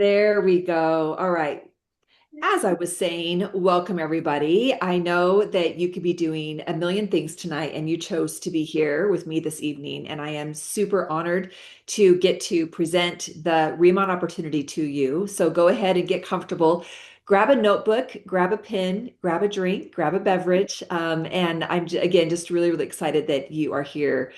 There we go. All right. As I was saying, welcome everybody. I know that you could be doing a million things tonight, and you chose to be here with me this evening. And I am super honored to get to present the Riman opportunity to you. So go ahead and get comfortable. Grab a notebook, grab a pen, grab a drink, grab a beverage. And again, just really, really excited that you are here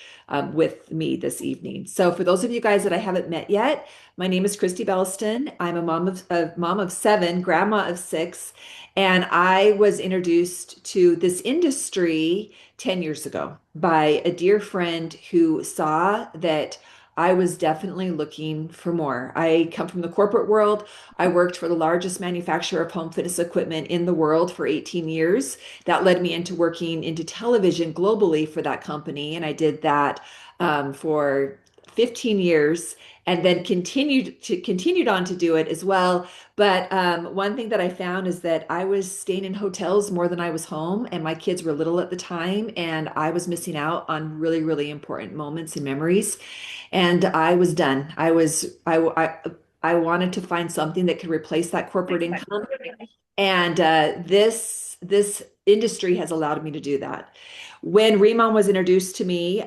with me this evening. So for those of you guys that I haven't met yet, my name is Kristie Belliston. I'm a mom of seven, grandma of six, and I was introduced to this industry 10 years ago by a dear friend who saw that I was definitely looking for more. I come from the corporate world. I worked for the largest manufacturer of home fitness equipment in the world for 18 years. That led me into working into television globally for that company, and I did that for 15 years and then continued on to do it as well. But one thing that I found is that I was staying in hotels more than I was home, and my kids were little at the time, and I was missing out on really, really important moments and memories. And I was done. I wanted to find something that could replace that corporate income, and this industry has allowed me to do that. When Riman was introduced to me,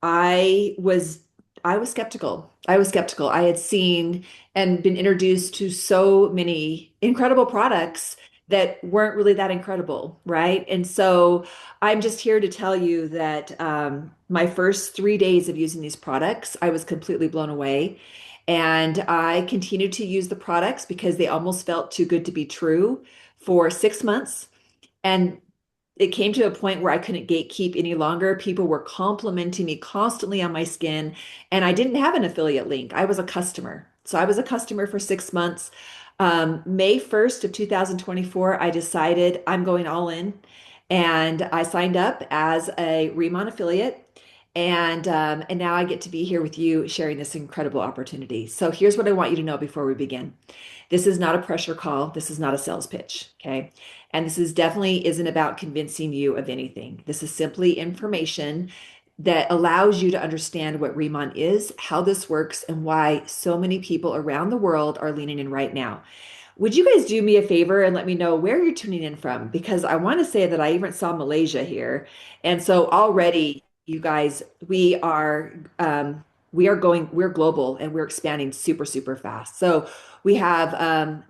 I was I was skeptical. I was skeptical. I had seen and been introduced to so many incredible products that weren't really that incredible, right? And so I'm just here to tell you that my first 3 days of using these products, I was completely blown away. And I continued to use the products because they almost felt too good to be true for 6 months. And it came to a point where I couldn't gatekeep any longer. People were complimenting me constantly on my skin, and I didn't have an affiliate link. I was a customer. So I was a customer for 6 months. May 1st of 2024, I decided I'm going all in, and I signed up as a Remon affiliate. And now I get to be here with you sharing this incredible opportunity. So here's what I want you to know before we begin. This is not a pressure call. This is not a sales pitch. Okay. And this is definitely isn't about convincing you of anything. This is simply information that allows you to understand what Remon is, how this works, and why so many people around the world are leaning in right now. Would you guys do me a favor and let me know where you're tuning in from? Because I want to say that I even saw Malaysia here. And so already, you guys, we're global and we're expanding super, super fast. So we have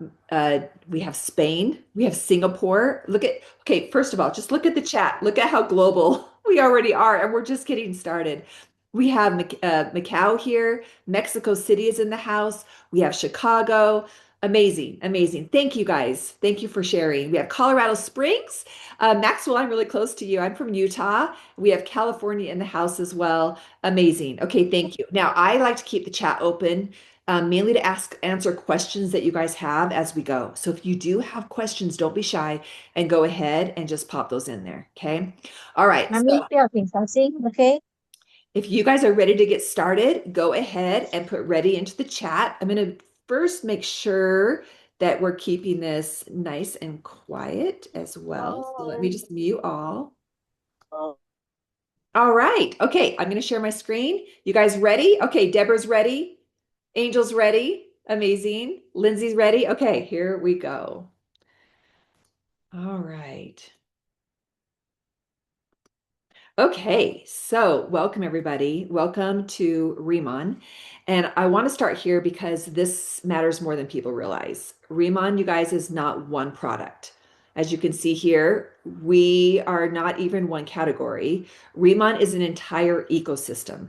we have Spain, we have Singapore. Okay, first of all, just look at the chat. Look at how global we already are, and we're just getting started. We have Macau here, Mexico City is in the house. We have Chicago. Amazing, amazing. Thank you guys. Thank you for sharing. We have Colorado Springs. Maxwell, I'm really close to you. I'm from Utah. We have California in the house as well. Amazing. Okay, thank you. Now, I like to keep the chat open, mainly to answer questions that you guys have as we go. So if you do have questions, don't be shy and go ahead and just pop those in there. Okay. All right. Mami, So Philippines, housing, okay? if you guys are ready to get started, go ahead and put ready into the chat. I'm going to first make sure that we're keeping this nice and quiet as well. So let me just mute all. All right. Okay. I'm going to share my screen. You guys ready? Okay. Deborah's ready. Angel's ready. Amazing. Lindsay's ready. Okay. Here we go. All right. Okay, so welcome everybody. Welcome to Riman. And I want to start here because this matters more than people realize. Riman, you guys, is not one product. As you can see here, we are not even one category. Riman is an entire ecosystem.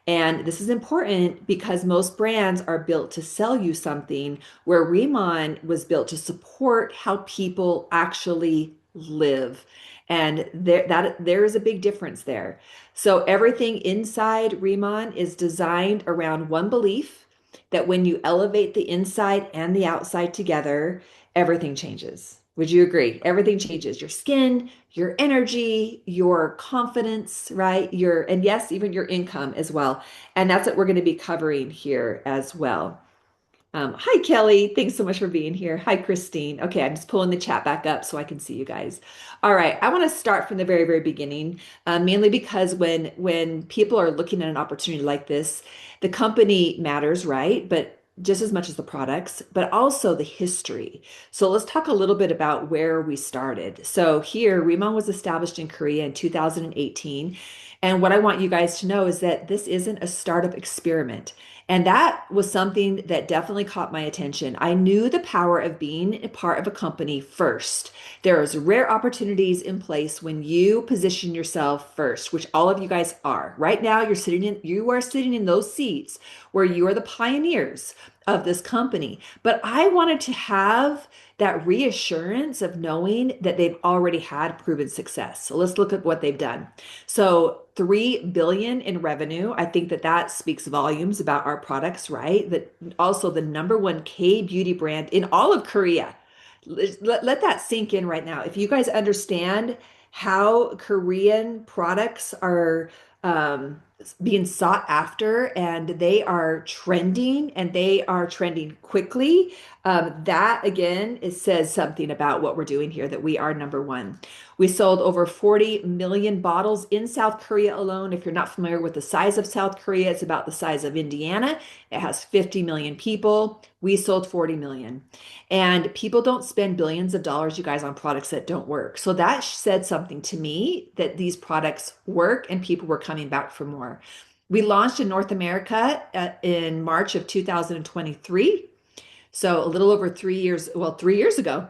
And this is important because most brands are built to sell you something, where Riman was built to support how people actually live. And there is a big difference there. So everything inside Riman is designed around one belief that when you elevate the inside and the outside together, everything changes. Would you agree? Everything changes. Your skin, your energy, your confidence, right? And yes, even your income as well. And that's what we're going to be covering here as well. Hi, Kelly. Thanks so much for being here. Hi, Christine. Okay, I'm just pulling the chat back up so I can see you guys. All right, I want to start from the very, very beginning, mainly because when people are looking at an opportunity like this, the company matters, right? But just as much as the products, but also the history. So let's talk a little bit about where we started. So here, Riman was established in Korea in 2018. And what I want you guys to know is that this isn't a startup experiment. And that was something that definitely caught my attention. I knew the power of being a part of a company first. There's rare opportunities in place when you position yourself first, which all of you guys are. Right now, you are sitting in those seats where you are the pioneers of this company. But I wanted to have that reassurance of knowing that they've already had proven success. So let's look at what they've done. So 3 billion in revenue. I think that that speaks volumes about our products, right? That also the number one K beauty brand in all of Korea. Let that sink in right now. If you guys understand how Korean products are being sought after and they are trending quickly, that again, it says something about what we're doing here, that we are number one. We sold over 40 million bottles in South Korea alone. If you're not familiar with the size of South Korea, it's about the size of Indiana. It has 50 million people. We sold 40 million. And people don't spend billions of dollars, you guys, on products that don't work. So that said something to me that these products work and people were coming back for more. We launched in North America in March of 2023. So a little over 3 years, well, 3 years ago.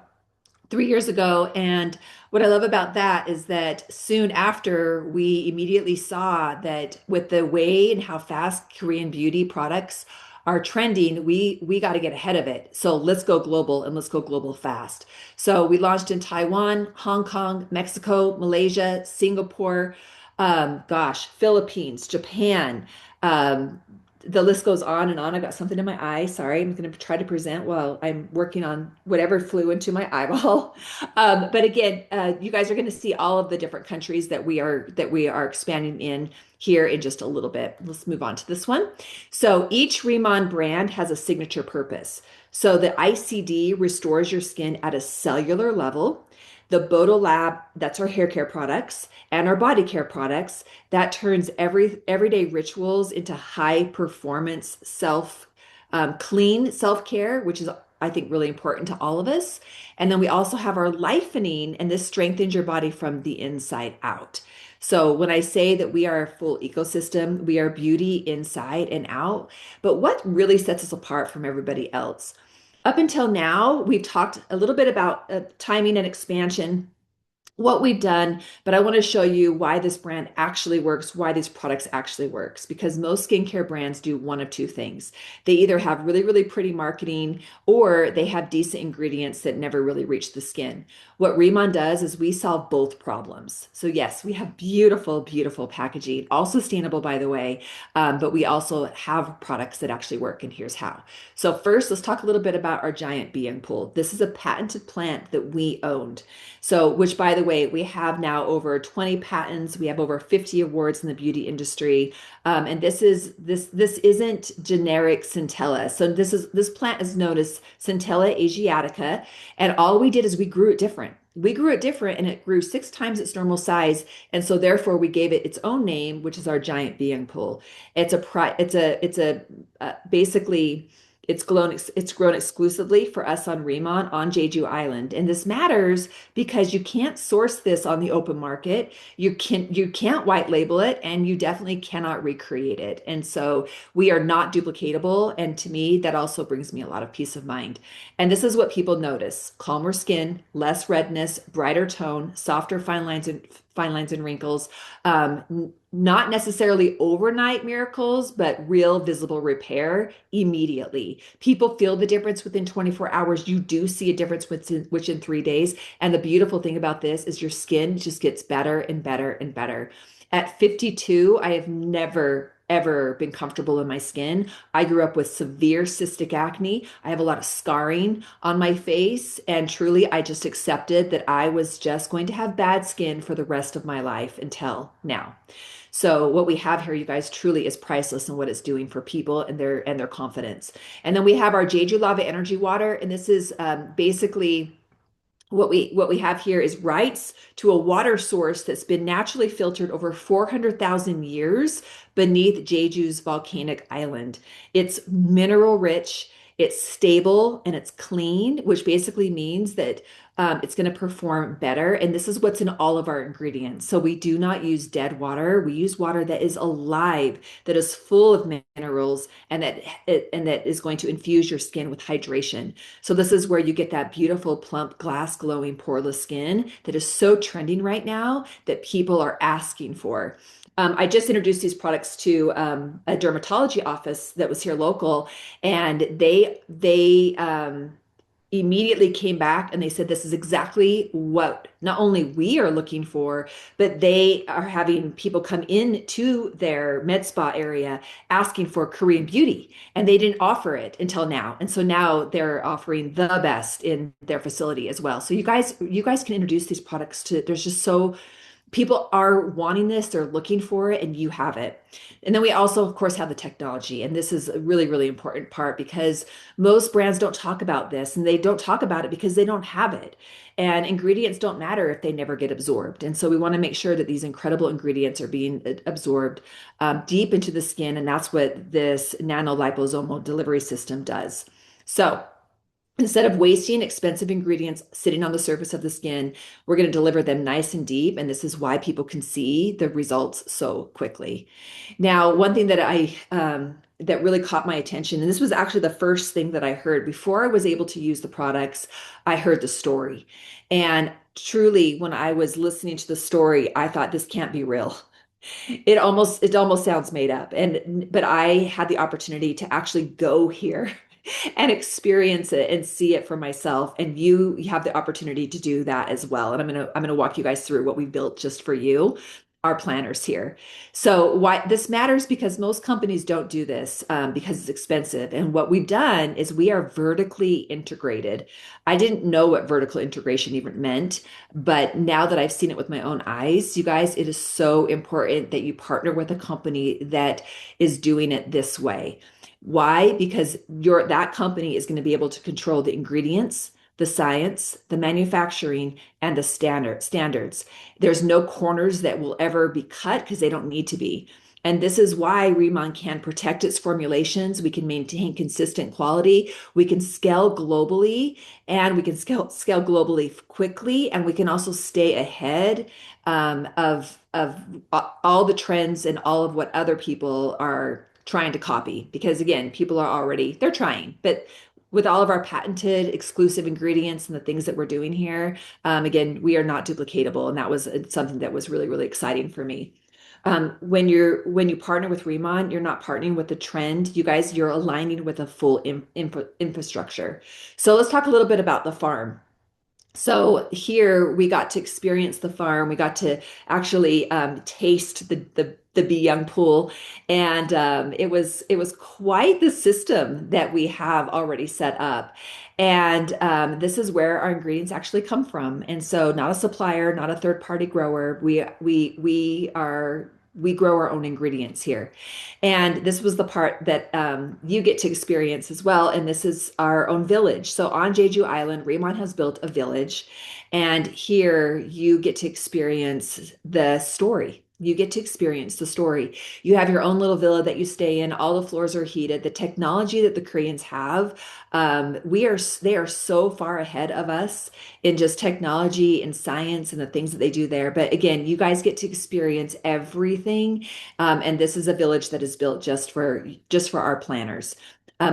3 years ago. And what I love about that is that soon after, we immediately saw that with the way and how fast Korean beauty products are trending, we got to get ahead of it. So let's go global and let's go global fast. So we launched in Taiwan, Hong Kong, Mexico, Malaysia, Singapore, Philippines, Japan. Um, the list goes on and on. I got something in my eye. Sorry, I'm going to try to present while I'm working on whatever flew into my eyeball. But again, you guys are going to see all of the different countries that we are expanding in here in just a little bit. Let's move on to this one. So each Riman brand has a signature purpose. So the ICD restores your skin at a cellular level. The Bodo Lab, that's our hair care products, and our body care products, that turns everyday rituals into high performance clean self care, which is I think really important to all of us. And then we also have our lifening, and this strengthens your body from the inside out. So when I say that we are a full ecosystem, we are beauty inside and out. But what really sets us apart from everybody else? Up until now, we've talked a little bit about timing and expansion, what we've done, but I want to show you why this brand actually works, why these products actually works, because most skincare brands do one of two things. They either have really, really pretty marketing or they have decent ingredients that never really reach the skin. What Riman does is we solve both problems. So yes, we have beautiful, beautiful packaging, all sustainable, by the way, but we also have products that actually work, and here's how. So first, let's talk a little bit about our giant being pool. This is a patented plant that we owned. So, which by the way, we have now over 20 patents. We have over 50 awards in the beauty industry. And this isn't generic centella. So this plant is known as Centella asiatica. And all we did is we grew it different. We grew it different and it grew 6 times its normal size. And so therefore we gave it its own name, which is our giant being pool. Basically it's grown exclusively for us on Riman on Jeju Island. And this matters because you can't source this on the open market. You can't white label it, and you definitely cannot recreate it. And so we are not duplicatable. And to me, that also brings me a lot of peace of mind. And this is what people notice: calmer skin, less redness, brighter tone, softer fine lines and wrinkles. Not necessarily overnight miracles, but real visible repair immediately. People feel the difference within 24 hours. You do see a difference within 3 days. And the beautiful thing about this is your skin just gets better and better and better. At 52, I have never, ever been comfortable in my skin. I grew up with severe cystic acne. I have a lot of scarring on my face. And truly, I just accepted that I was just going to have bad skin for the rest of my life until now. So what we have here, you guys, truly is priceless in what it's doing for people and their confidence. And then we have our Jeju Lava Energy Water, and this is basically what we have here is rights to a water source that's been naturally filtered over 400,000 years beneath Jeju's volcanic island. It's mineral rich, it's stable, and it's clean, which basically means that it's going to perform better. And this is what's in all of our ingredients. So we do not use dead water. We use water that is alive, that is full of minerals, and that is going to infuse your skin with hydration. So this is where you get that beautiful, plump, glass glowing, poreless skin that is so trending right now that people are asking for. I just introduced these products to a dermatology office that was here local, and they immediately came back and they said this is exactly what not only we are looking for, but they are having people come in to their med spa area asking for Korean beauty, and they didn't offer it until now. And so now they're offering the best in their facility as well. So you guys can introduce these products to, there's just so people are wanting this, they're looking for it, and you have it. And then we also, of course, have the technology. And this is a really, really important part because most brands don't talk about this, and they don't talk about it because they don't have it. And ingredients don't matter if they never get absorbed. And so we want to make sure that these incredible ingredients are being absorbed deep into the skin. And that's what this nanoliposomal delivery system does. So instead of wasting expensive ingredients sitting on the surface of the skin, we're going to deliver them nice and deep. And this is why people can see the results so quickly. Now, one thing that that really caught my attention, and this was actually the first thing that I heard before I was able to use the products, I heard the story. And truly, when I was listening to the story, I thought this can't be real. It almost sounds made up. But I had the opportunity to actually go here and experience it and see it for myself. And you have the opportunity to do that as well. And I'm gonna walk you guys through what we built just for you, our planners here. So why this matters, because most companies don't do this because it's expensive. And what we've done is we are vertically integrated. I didn't know what vertical integration even meant, but now that I've seen it with my own eyes, you guys, it is so important that you partner with a company that is doing it this way. Why? Because that company is going to be able to control the ingredients, the science, the manufacturing, and the standards. There's no corners that will ever be cut because they don't need to be. And this is why Riman can protect its formulations. We can maintain consistent quality. We can scale globally, and we can scale globally quickly. And we can also stay ahead of all the trends and all of what other people are trying to copy. Because again, people are they're trying, but with all of our patented exclusive ingredients and the things that we're doing here, again, we are not duplicatable. And that was something that was really, really exciting for me. When you partner with Riman, you're not partnering with the trend. You guys, you're aligning with a full infrastructure. So let's talk a little bit about the farm. So here we got to experience the farm. We got to actually taste the Be Young pool, and it was quite the system that we have already set up. And this is where our ingredients actually come from. And so, not a supplier, not a third party grower. We grow our own ingredients here. And this was the part that you get to experience as well. And this is our own village. So on Jeju Island, Riman has built a village. And here you get to experience the story. You get to experience the story. You have your own little villa that you stay in. All the floors are heated. The technology that the Koreans have, they are so far ahead of us in just technology and science and the things that they do there. But again, you guys get to experience everything. And this is a village that is built just for our planners.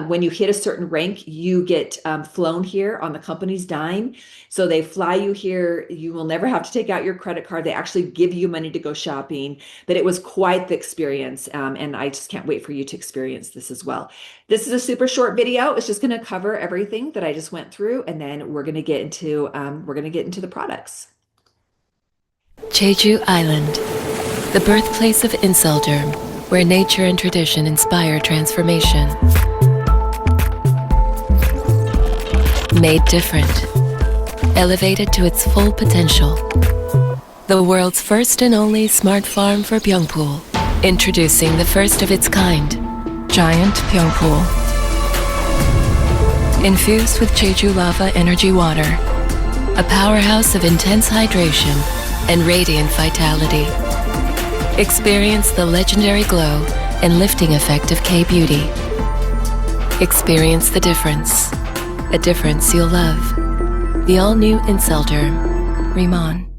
When you hit a certain rank, you get flown here on the company's dime. So they fly you here. You will never have to take out your credit card. They actually give you money to go shopping. But it was quite the experience. And I just can't wait for you to experience this as well. This is a super short video. It's just going to cover everything that I just went through. And then we're going to get into the products. Jeju Island, the birthplace of Inselderm, where nature and tradition inspire transformation. Made different, elevated to its full potential. The world's first and only smart farm for Pyeongpool. Introducing the first of its kind, Giant Pyeongpool. Infused with Jeju lava energy water, a powerhouse of intense hydration and radiant vitality. Experience the legendary glow and lifting effect of K-Beauty. Experience the difference, a difference you'll love. The all-new Incel Derm, Riman.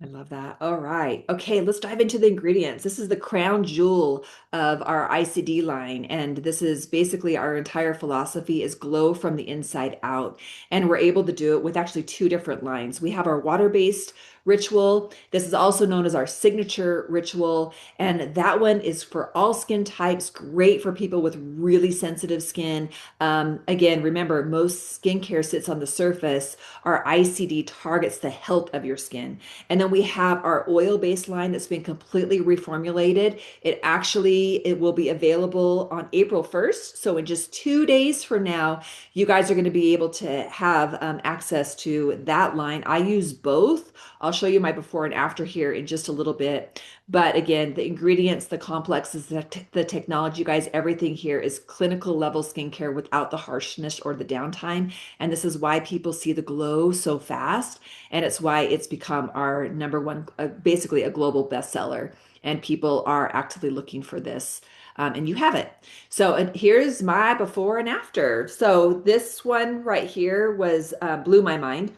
I love that. All right. Okay, let's dive into the ingredients. This is the crown jewel of our ICD line, and this is basically our entire philosophy is glow from the inside out. And we're able to do it with actually two different lines. We have our water-based ritual. This is also known as our signature ritual, and that one is for all skin types, great for people with really sensitive skin. Again, remember, most skincare sits on the surface. Our ICD targets the health of your skin. And then we have our oil-based line that's been completely reformulated. It will be available on April 1st. So in just 2 days from now, you guys are going to be able to have access to that line. I use both. I'll show you my before and after here in just a little bit. But again, the ingredients, the complexes, the technology, you guys, everything here is clinical level skincare without the harshness or the downtime. And this is why people see the glow so fast. And it's why it's become our number one, basically a global bestseller. And people are actively looking for this. And you have it. So here's my before and after. So this one right here was blew my mind.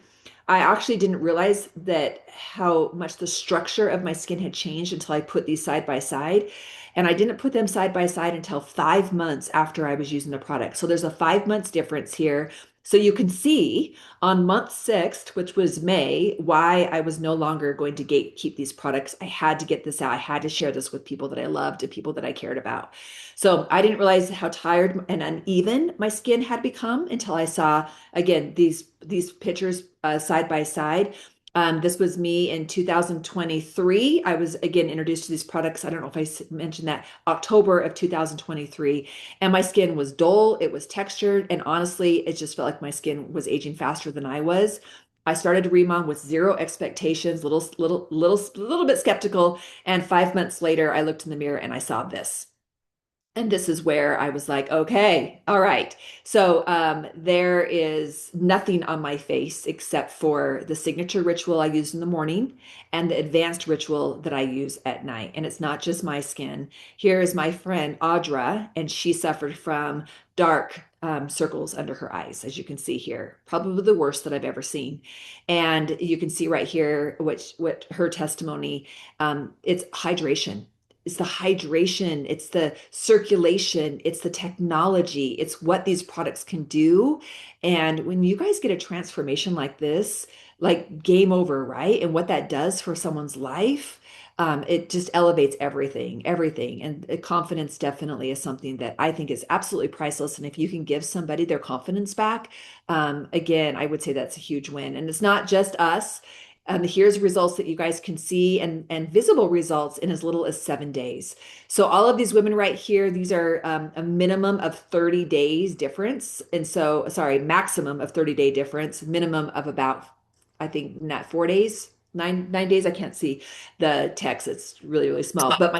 I actually didn't realize that how much the structure of my skin had changed until I put these side by side. And I didn't put them side by side until 5 months after I was using the product. So there's a 5 months difference here. So you can see on month sixth, which was May, why I was no longer going to gatekeep these products. I had to get this out. I had to share this with people that I loved and people that I cared about. So I didn't realize how tired and uneven my skin had become until I saw again these pictures side by side. This was me in 2023. I was again introduced to these products. I don't know if I mentioned that October of 2023, and my skin was dull. It was textured, and honestly, it just felt like my skin was aging faster than I was. I started Remon with zero expectations, little bit skeptical, and 5 months later, I looked in the mirror and I saw this. And this is where I was like, okay, all right. So there is nothing on my face except for the signature ritual I use in the morning and the advanced ritual that I use at night. And it's not just my skin. Here is my friend Audra, and she suffered from dark circles under her eyes, as you can see here, probably the worst that I've ever seen. And you can see right here what her testimony. It's hydration. It's the hydration, it's the circulation, it's the technology, it's what these products can do. And when you guys get a transformation like this, like game over, right? And what that does for someone's life, it just elevates everything. And the confidence definitely is something that I think is absolutely priceless. And if you can give somebody their confidence back, again, I would say that's a huge win. And it's not just us. Here's results that you guys can see and visible results in as little as 7 days. So all of these women right here, these are a minimum of 30 days difference. And so, sorry, maximum of 30-day difference, minimum of about, I think, not 4 days, nine days. I can't see the text. It's really small. But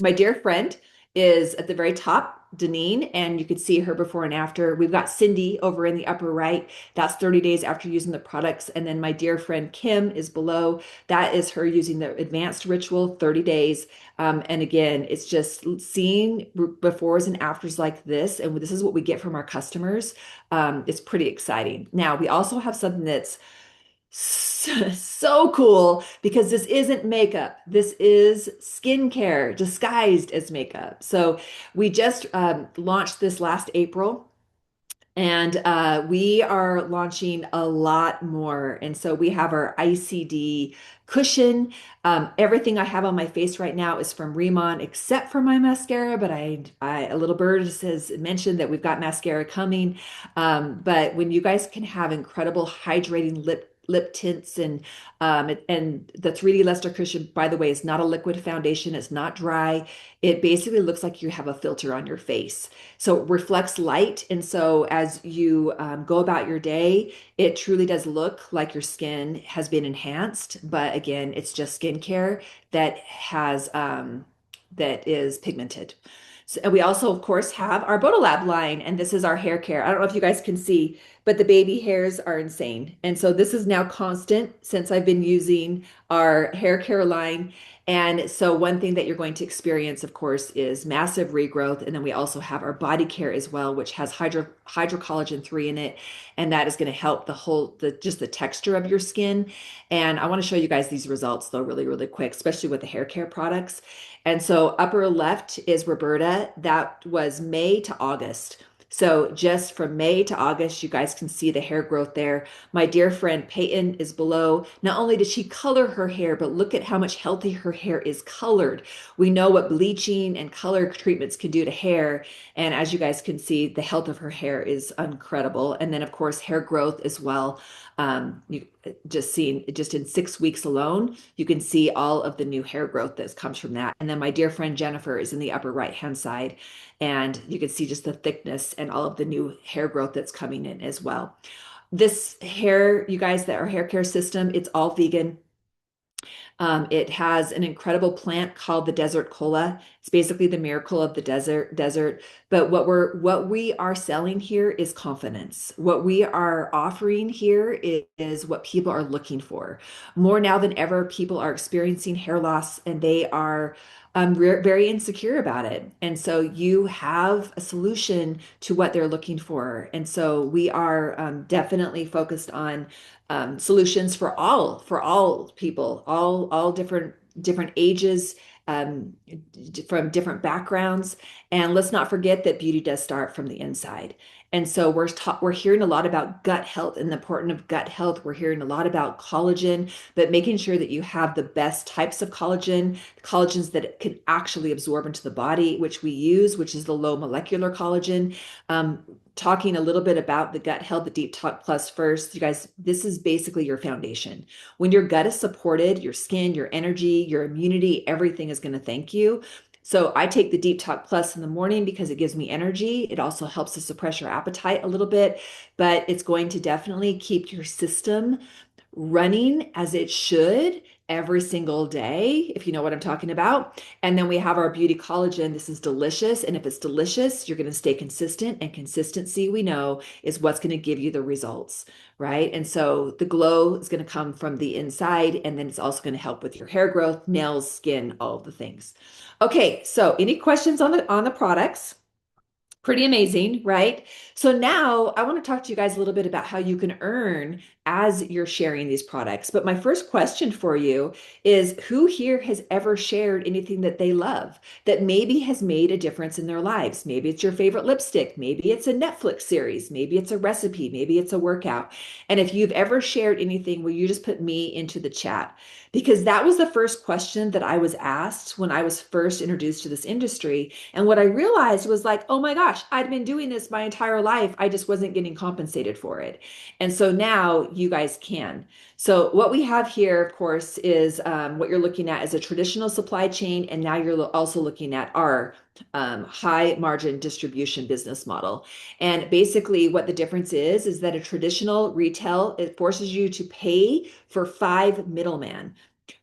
my dear friend is at the very top, Deneen, and you can see her before and after. We've got Cindy over in the upper right. That's 30 days after using the products. And then my dear friend Kim is below. That is her using the advanced ritual, 30 days. And again, it's just seeing befores and afters like this. And this is what we get from our customers. It's pretty exciting. Now, we also have something that's so cool because this isn't makeup. This is skincare disguised as makeup. So we just launched this last April. And we are launching a lot more. And so we have our ICD cushion. Everything I have on my face right now is from Riman, except for my mascara. But a little bird has mentioned that we've got mascara coming. But when you guys can have incredible hydrating lip tints and the 3D Luster Cushion, by the way, is not a liquid foundation. It's not dry. It basically looks like you have a filter on your face. So it reflects light. And so as you go about your day, it truly does look like your skin has been enhanced. But again, it's just skincare that has that is pigmented. So, and we also, of course, have our Lab line, and this is our hair care. I don't know if you guys can see, but the baby hairs are insane. And so this is now constant since I've been using our hair care line. And so one thing that you're going to experience, of course, is massive regrowth. And then we also have our body care as well, which has hydrocollagen 3 in it. And that is going to help just the texture of your skin. And I want to show you guys these results though, really, really quick, especially with the hair care products. And so upper left is Roberta. That was May to August. So just from May to August, you guys can see the hair growth there. My dear friend Peyton is below. Not only did she color her hair, but look at how much healthier her hair is colored. We know what bleaching and color treatments can do to hair. And as you guys can see, the health of her hair is incredible. And then, of course, hair growth as well. You just in 6 weeks alone, you can see all of the new hair growth that comes from that. And then my dear friend Jennifer is in the upper right hand side, and you can see just the thickness and all of the new hair growth that's coming in as well. This hair, you guys, that our hair care system, it's all vegan. It has an incredible plant called the desert cola. It's basically the miracle of the desert. But what we are selling here is confidence. What we are offering here is what people are looking for. More now than ever, people are experiencing hair loss and they are very insecure about it. And so you have a solution to what they're looking for. And so we are definitely focused on solutions for all people, all different ages, um, from different backgrounds. And let's not forget that beauty does start from the inside. And so we're hearing a lot about gut health and the importance of gut health. We're hearing a lot about collagen, but making sure that you have the best types of collagens that it can actually absorb into the body, which we use, which is the low molecular collagen. Talking a little bit about the gut health, the Deep Talk Plus first. You guys, this is basically your foundation. When your gut is supported, your skin, your energy, your immunity, everything is going to thank you. So I take the Deep Talk Plus in the morning because it gives me energy. It also helps to suppress your appetite a little bit, but it's going to definitely keep your system running as it should every single day, if you know what I'm talking about. And then we have our beauty collagen. This is delicious. And if it's delicious, you're going to stay consistent. And consistency, we know, is what's going to give you the results, right? And so the glow is going to come from the inside. And then it's also going to help with your hair growth, nails, skin, all of the things. Okay, so any questions on the products? Pretty amazing, right? So now I want to talk to you guys a little bit about how you can earn as you're sharing these products. But my first question for you is, who here has ever shared anything that they love that maybe has made a difference in their lives? Maybe it's your favorite lipstick, maybe it's a Netflix series, maybe it's a recipe, maybe it's a workout. And if you've ever shared anything, will you just put me into the chat? Because that was the first question that I was asked when I was first introduced to this industry. And what I realized was like, oh my gosh, I'd been doing this my entire life. I just wasn't getting compensated for it. And so now you guys can. So what we have here, of course, is what you're looking at is a traditional supply chain. And now you're also looking at our high margin distribution business model. And basically what the difference is that a traditional retail, it forces you to pay for 5 middlemen.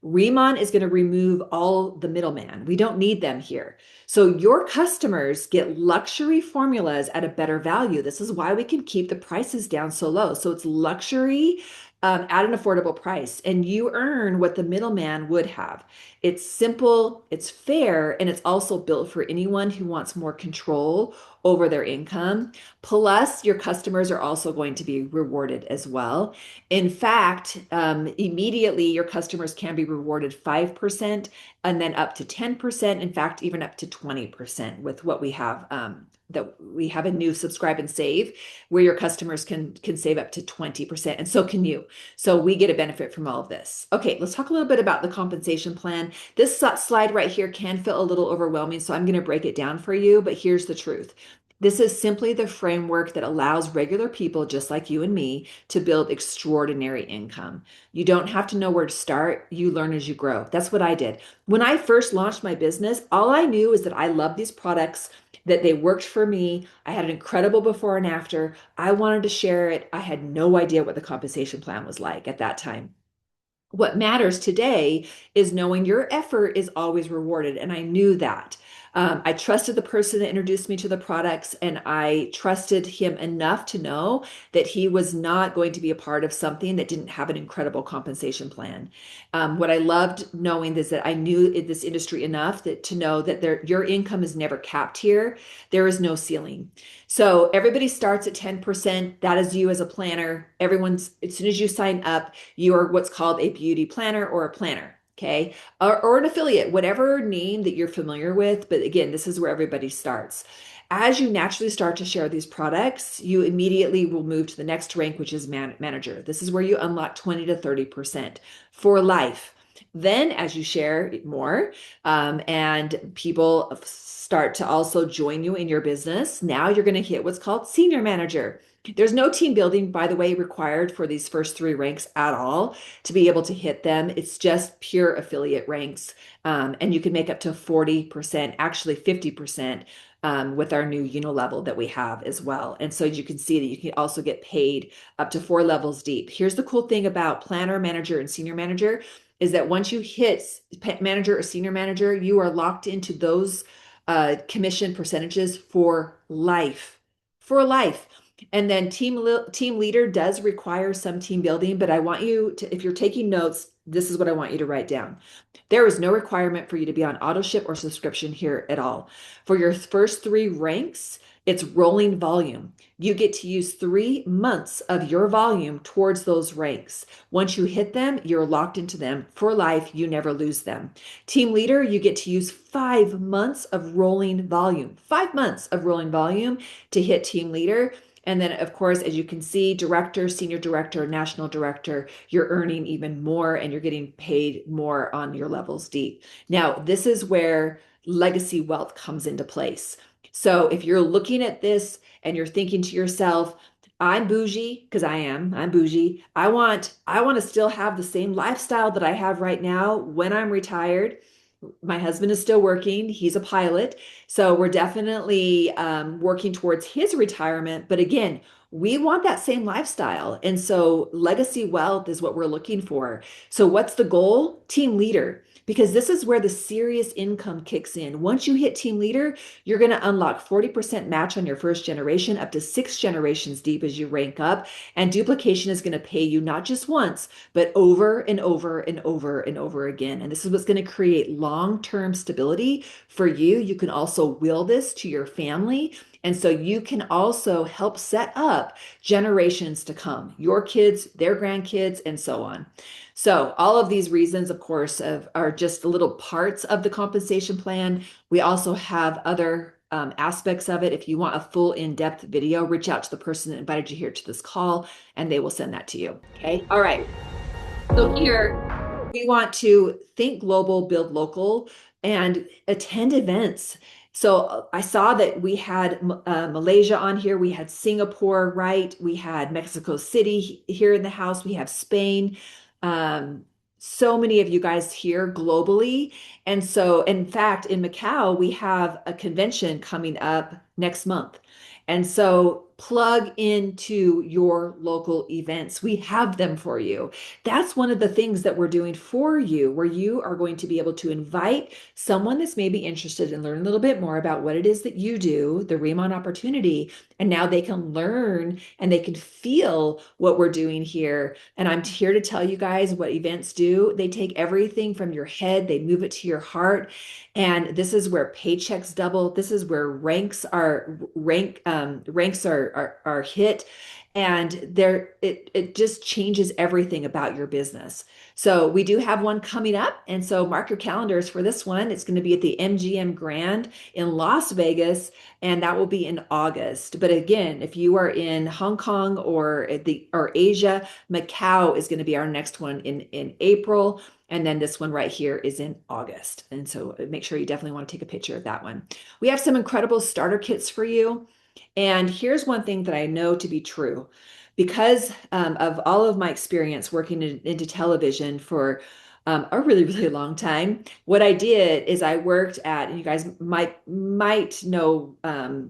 Riman is going to remove all the middleman. We don't need them here. So your customers get luxury formulas at a better value. This is why we can keep the prices down so low. So it's luxury at an affordable price, and you earn what the middleman would have. It's simple, it's fair, and it's also built for anyone who wants more control over their income. Plus, your customers are also going to be rewarded as well. In fact, immediately your customers can be rewarded 5% and then up to 10%. In fact, even up to 20% with what we have. That we have a new subscribe and save where your customers can save up to 20%, and so can you. So we get a benefit from all of this. Okay, let's talk a little bit about the compensation plan. This slide right here can feel a little overwhelming, so I'm going to break it down for you, but here's the truth. This is simply the framework that allows regular people just like you and me to build extraordinary income. You don't have to know where to start. You learn as you grow. That's what I did. When I first launched my business, all I knew is that I loved these products, that they worked for me. I had an incredible before and after. I wanted to share it. I had no idea what the compensation plan was like at that time. What matters today is knowing your effort is always rewarded. And I knew that. I trusted the person that introduced me to the products, and I trusted him enough to know that he was not going to be a part of something that didn't have an incredible compensation plan. What I loved knowing is that I knew in this industry enough that to know that your income is never capped here. There is no ceiling. So everybody starts at 10%. That is you as a planner. Everyone's, as soon as you sign up, you are what's called a beauty planner or a planner. Okay. Or an affiliate, whatever name that you're familiar with. But again, this is where everybody starts. As you naturally start to share these products, you immediately will move to the next rank, which is manager. This is where you unlock 20 to 30% for life. Then, as you share more, and people start to also join you in your business, now you're going to hit what's called senior manager. There's no team building, by the way, required for these first three ranks at all to be able to hit them. It's just pure affiliate ranks. And you can make up to 40%, actually 50%, with our new level that we have as well. And so you can see that you can also get paid up to 4 levels deep. Here's the cool thing about planner, manager, and senior manager is that once you hit manager or senior manager, you are locked into those commission percentages for life. For life. And then team leader does require some team building, but I want you to, if you're taking notes, this is what I want you to write down. There is no requirement for you to be on auto ship or subscription here at all. For your first three ranks, it's rolling volume. You get to use 3 months of your volume towards those ranks. Once you hit them, you're locked into them for life. You never lose them. Team leader, you get to use 5 months of rolling volume, 5 months of rolling volume to hit team leader. And then, of course, as you can see, director, senior director, national director, you're earning even more and you're getting paid more on your levels deep. Now, this is where legacy wealth comes into place. So if you're looking at this and you're thinking to yourself, I'm bougie because I'm bougie. I want to still have the same lifestyle that I have right now when I'm retired. My husband is still working. He's a pilot. So we're definitely working towards his retirement. But again, we want that same lifestyle. And so legacy wealth is what we're looking for. So what's the goal? Team leader. Because this is where the serious income kicks in. Once you hit team leader, you're going to unlock 40% match on your first generation, up to 6 generations deep as you rank up. And duplication is going to pay you not just once, but over and over and over and over again. And this is what's going to create long-term stability for you. You can also will this to your family. And so you can also help set up generations to come, your kids, their grandkids, and so on. So all of these reasons, of course, are just little parts of the compensation plan. We also have other aspects of it. If you want a full in-depth video, reach out to the person that invited you here to this call, and they will send that to you. Okay. All right. So here we want to think global, build local, and attend events. So I saw that we had Malaysia on here. We had Singapore, right? We had Mexico City here in the house. We have Spain. Um, so many of you guys here globally. And so, in fact, in Macau, we have a convention coming up next month. And so plug into your local events. We have them for you. That's one of the things that we're doing for you, where you are going to be able to invite someone that's maybe interested in learning a little bit more about what it is that you do, the Riman opportunity, and now they can learn and they can feel what we're doing here. And I'm here to tell you guys what events do. They take everything from your head, they move it to your heart. And this is where paychecks double. This is where ranks are hit, and it just changes everything about your business. So we do have one coming up, and so mark your calendars for this one. It's going to be at the MGM Grand in Las Vegas, and that will be in August. But again, if you are in Hong Kong or Asia, Macau is going to be our next one in April. And then this one right here is in August. And so make sure you definitely want to take a picture of that one. We have some incredible starter kits for you. And here's one thing that I know to be true. Because of all of my experience working into television for a really, really long time, what I did is I worked at, and you guys might know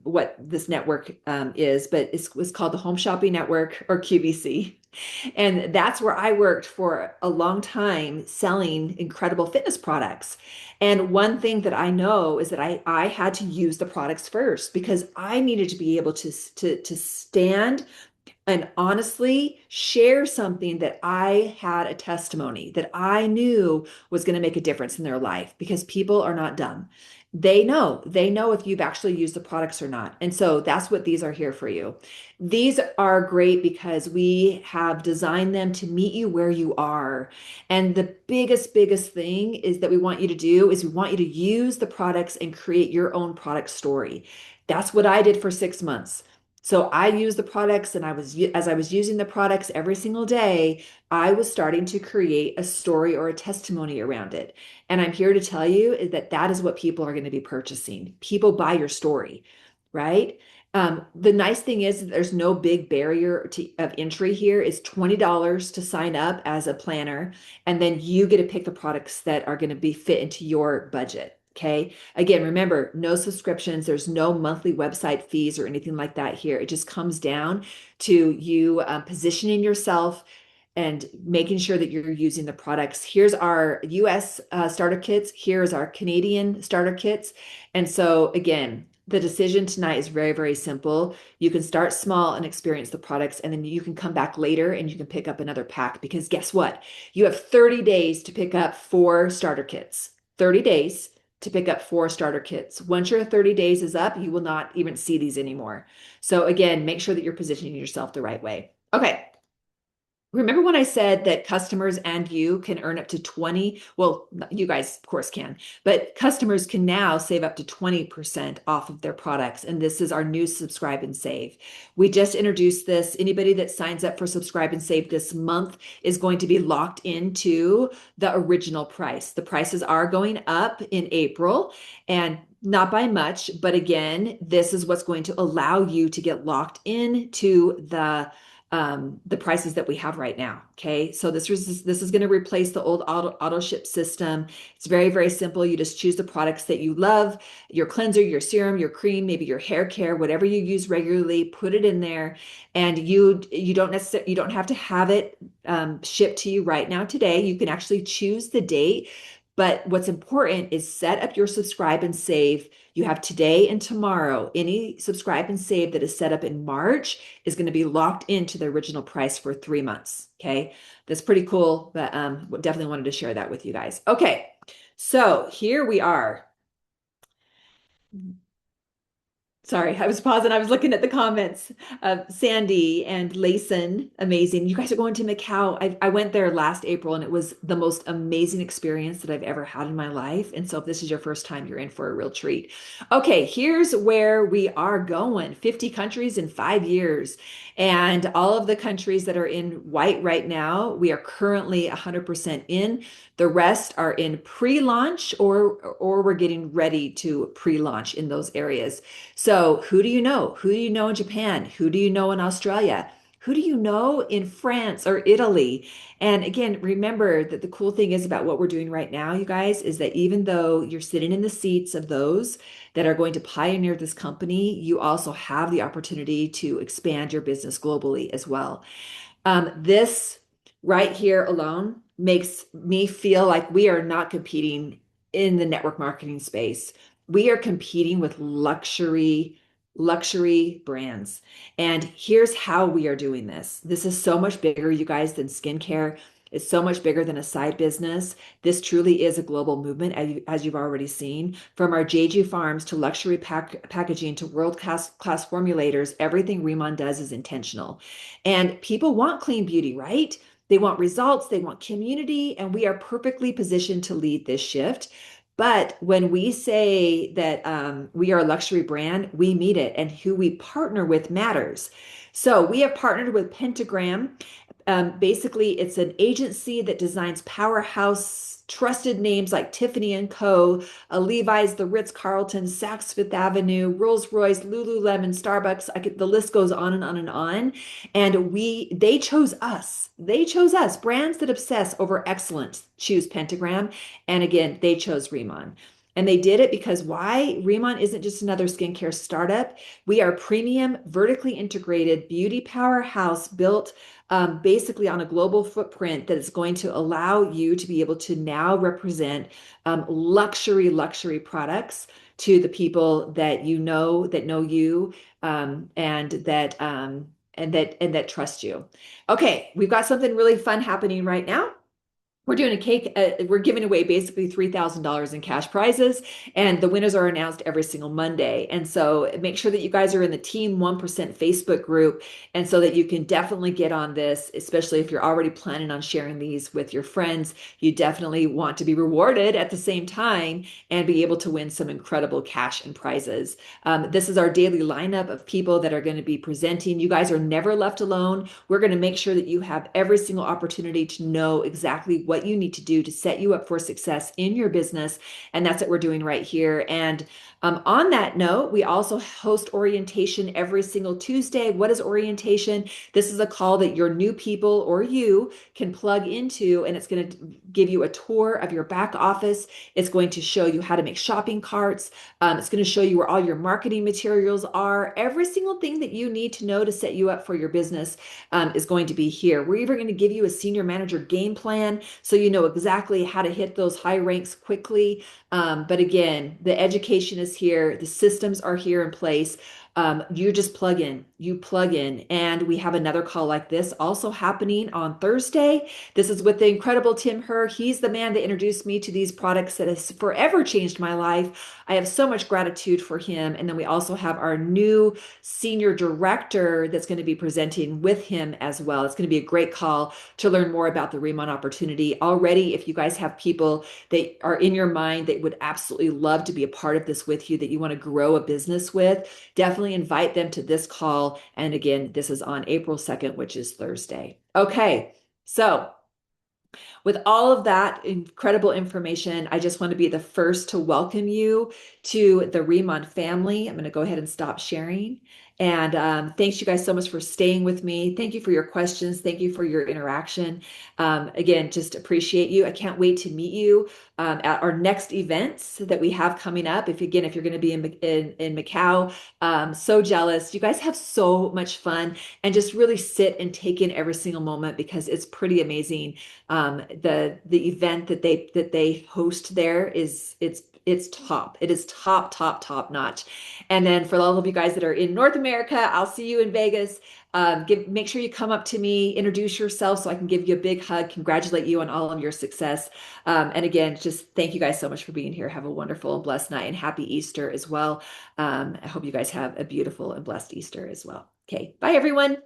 what this network is, but it was called the Home Shopping Network, or QVC. And that's where I worked for a long time selling incredible fitness products. And one thing that I know is that I had to use the products first because I needed to be able to stand and honestly share something that I had a testimony that I knew was going to make a difference in their life because people are not dumb. They know if you've actually used the products or not. And so that's what these are here for you. These are great because we have designed them to meet you where you are. And the biggest thing is that we want you to do is we want you to use the products and create your own product story. That's what I did for 6 months. So I used the products and as I was using the products every single day, I was starting to create a story or a testimony around it. And I'm here to tell you is that that is what people are going to be purchasing. People buy your story, right? The nice thing is that there's no big barrier of entry here. It's $20 to sign up as a planner, and then you get to pick the products that are going to be fit into your budget. Okay. Again, remember, no subscriptions. There's no monthly website fees or anything like that here. It just comes down to you positioning yourself and making sure that you're using the products. Here's our US starter kits. Here's our Canadian starter kits. And so, again, the decision tonight is very simple. You can start small and experience the products, and then you can come back later and you can pick up another pack because guess what? You have 30 days to pick up 4 starter kits. 30 days to pick up 4 starter kits. Once your 30 days is up, you will not even see these anymore. So again, make sure that you're positioning yourself the right way. Okay. Remember when I said that customers and you can earn up to 20? Well, you guys, of course, can, but customers can now save up to 20% off of their products. And this is our new Subscribe and Save. We just introduced this. Anybody that signs up for Subscribe and Save this month is going to be locked into the original price. The prices are going up in April and not by much, but again, this is what's going to allow you to get locked into the prices that we have right now. Okay. So this is going to replace the old auto ship system. It's very simple. You just choose the products that you love, your cleanser, your serum, your cream, maybe your hair care, whatever you use regularly, put it in there. And you don't have to have it shipped to you right now today. You can actually choose the date. But what's important is set up your Subscribe and Save. You have today and tomorrow. Any Subscribe and Save that is set up in March is going to be locked into the original price for 3 months. Okay. That's pretty cool, but definitely wanted to share that with you guys. Okay. So here we are. Sorry, I was pausing. I was looking at the comments. Sandy and Layson, amazing. You guys are going to Macau. I went there last April and it was the most amazing experience that I've ever had in my life. And so if this is your first time, you're in for a real treat. Okay, here's where we are going. 50 countries in 5 years. And all of the countries that are in white right now, we are currently 100% in. The rest are in pre-launch or we're getting ready to pre-launch in those areas. So, who do you know? Who do you know in Japan? Who do you know in Australia? Who do you know in France or Italy? And again, remember that the cool thing is about what we're doing right now, you guys, is that even though you're sitting in the seats of those that are going to pioneer this company, you also have the opportunity to expand your business globally as well. This right here alone makes me feel like we are not competing in the network marketing space. We are competing with luxury brands. And here's how we are doing this. This is so much bigger, you guys, than skincare. It's so much bigger than a side business. This truly is a global movement, as you've already seen. From our JG farms to luxury packaging to world-class formulators, everything Riman does is intentional. And people want clean beauty, right? They want results, they want community, and we are perfectly positioned to lead this shift. But when we say that we are a luxury brand, we mean it, and who we partner with matters. So we have partnered with Pentagram. Basically, it's an agency that designs powerhouse trusted names like Tiffany and Co., Levi's, the Ritz-Carlton, Saks Fifth Avenue, Rolls-Royce, Lululemon, Starbucks. The list goes on and on and on. And they chose us. They chose us. Brands that obsess over excellence choose Pentagram. And again, they chose Riman. And they did it because why? Riman isn't just another skincare startup. We are a premium, vertically integrated beauty powerhouse built basically on a global footprint that is going to allow you to be able to now represent luxury products to the people that you know that know you and that trust you. Okay, we've got something really fun happening right now. We're doing a cake. We're giving away basically $3,000 in cash prizes, and the winners are announced every single Monday. And so make sure that you guys are in the Team 1% Facebook group, and so that you can definitely get on this, especially if you're already planning on sharing these with your friends. You definitely want to be rewarded at the same time and be able to win some incredible cash and prizes. This is our daily lineup of people that are going to be presenting. You guys are never left alone. We're going to make sure that you have every single opportunity to know exactly what you need to do to set you up for success in your business. And that's what we're doing right here. And on that note, we also host orientation every single Tuesday. What is orientation? This is a call that your new people or you can plug into, and it's going to give you a tour of your back office. It's going to show you how to make shopping carts. It's going to show you where all your marketing materials are. Every single thing that you need to know to set you up for your business is going to be here. We're even going to give you a senior manager game plan so you know exactly how to hit those high ranks quickly. But again, the education is here, the systems are here in place. You just plug in, and we have another call like this also happening on Thursday. This is with the incredible Tim Herr. He's the man that introduced me to these products that has forever changed my life. I have so much gratitude for him. And then we also have our new senior director that's going to be presenting with him as well. It's going to be a great call to learn more about the Riman opportunity. Already, if you guys have people that are in your mind that would absolutely love to be a part of this with you, that you want to grow a business with, definitely invite them to this call. And again, this is on April 2nd, which is Thursday. Okay, so with all of that incredible information, I just want to be the first to welcome you to the Riman family. I'm going to go ahead and stop sharing. And thanks you guys so much for staying with me. Thank you for your questions. Thank you for your interaction. Again, just appreciate you. I can't wait to meet you at our next events that we have coming up. If you're going to be in Macau, so jealous. You guys have so much fun, and just really sit and take in every single moment because it's pretty amazing. The event that they host there it's top. It is top notch. And then for all of you guys that are in North America, I'll see you in Vegas. Make sure you come up to me, introduce yourself so I can give you a big hug, congratulate you on all of your success. And again, just thank you guys so much for being here. Have a wonderful and blessed night, and happy Easter as well. I hope you guys have a beautiful and blessed Easter as well. Okay, bye everyone.